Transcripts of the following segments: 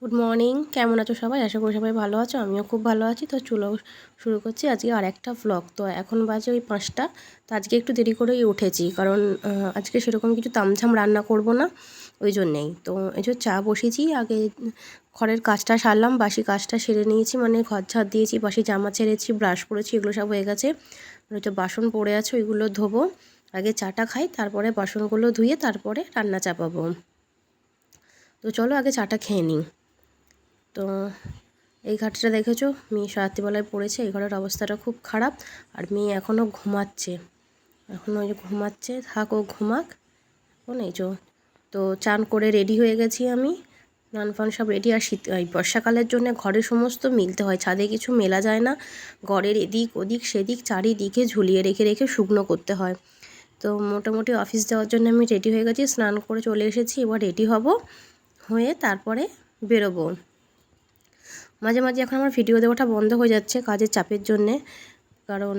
Good morning, কেমন আছো সবাই? আশা করি সবাই ভালো আছো। আমিও খুব ভালো আছি। তো চলো শুরু করছি আজকে আর একটা ভ্লগ। তো এখন বাজে ওই 5টা। তো আজকে একটু দেরি করেই উঠেছি, কারণ আজকে সেরকম কিছু তামঝাম রান্না করব না, ওই জন্যেই। তো এই যে চা বসিয়েছি, আগে ঘরের কাজটা সারলাম, বাসি কাজটা সেরে নিয়েছি, মানে ঘর ঝাড় দিয়েছি, বাসি জামা ছেড়েছি, ব্রাশ করেছি, এগুলো সব হয়ে গেছে। হয়তো বাসন পড়ে আছে, ওইগুলো ধোবো। আগে চাটা খাই, তারপরে বাসনগুলো ধুয়ে তারপরে রান্না চাপাবো। তো চলো আগে চাটা খেয়ে নিই। তো এই ঘাটটা দেখেছো, মেয়ে রাত্রিবেলায় পড়েছে। এই ঘরের অবস্থাটা খুব খারাপ, আর মেয়ে এখনও ঘুমাচ্ছে। এখনও ওই যে ঘুমাচ্ছে, থাক ও ঘুমাক। এখন এই যে, তো চান করে রেডি হয়ে গেছি আমি, স্নান ফান সব রেডি। আর শীত এই বর্ষাকালের জন্য ঘরের সমস্ত মিলতে হয়, ছাদে কিছু মেলা যায় না। ঘরের এদিক ওদিক সেদিক চারিদিকে ঝুলিয়ে রেখে রেখে শুকনো করতে হয়। তো মোটামুটি অফিস যাওয়ার জন্য আমি রেডি হয়ে গেছি, স্নান করে চলে এসেছি। এবার রেডি হব, হয়ে তারপরে বেরোবো। মাঝে মাঝে এখন আমার ভিডিও দেওয়াটা বন্ধ হয়ে যাচ্ছে কাজের চাপের জন্যে, কারণ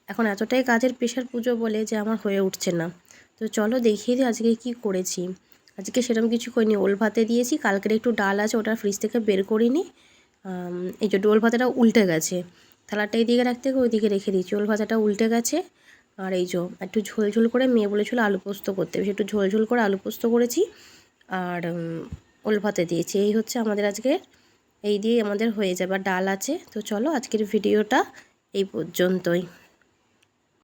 এখন এতটাই কাজের প্রেশার পুজো বলে যে আমার হয়ে উঠছে না। তো চলো দেখিয়ে দিই আজকে কি করেছি। আজকে সেরকম কিছু করিনি, ওল ভাতে দিয়েছি, কালকের একটু ডাল আছে, ওটা ফ্রিজ থেকে বের করিনি। এই যে ওল ভাতাটা উল্টে গেছে, থালাটা এইদিকে রাখতে গিয়ে ওইদিকে রেখে দিয়েছি, ওল ভাতাটা উল্টে গেছে। আর এই যে একটু ঝোল ঝোল করে, মেয়ে বলেছিল আলু পোস্ত করতে, বেশি একটু ঝোল ঝোল করে আলু পোস্ত করেছি। আর ওল ভাতে দিয়েছি। এই হচ্ছে আমাদের আজকে, এই দিয়ে আমাদের হয়ে যাবে। আর ডাল আছে। তো চলো আজকের ভিডিওটা এই পর্যন্তই।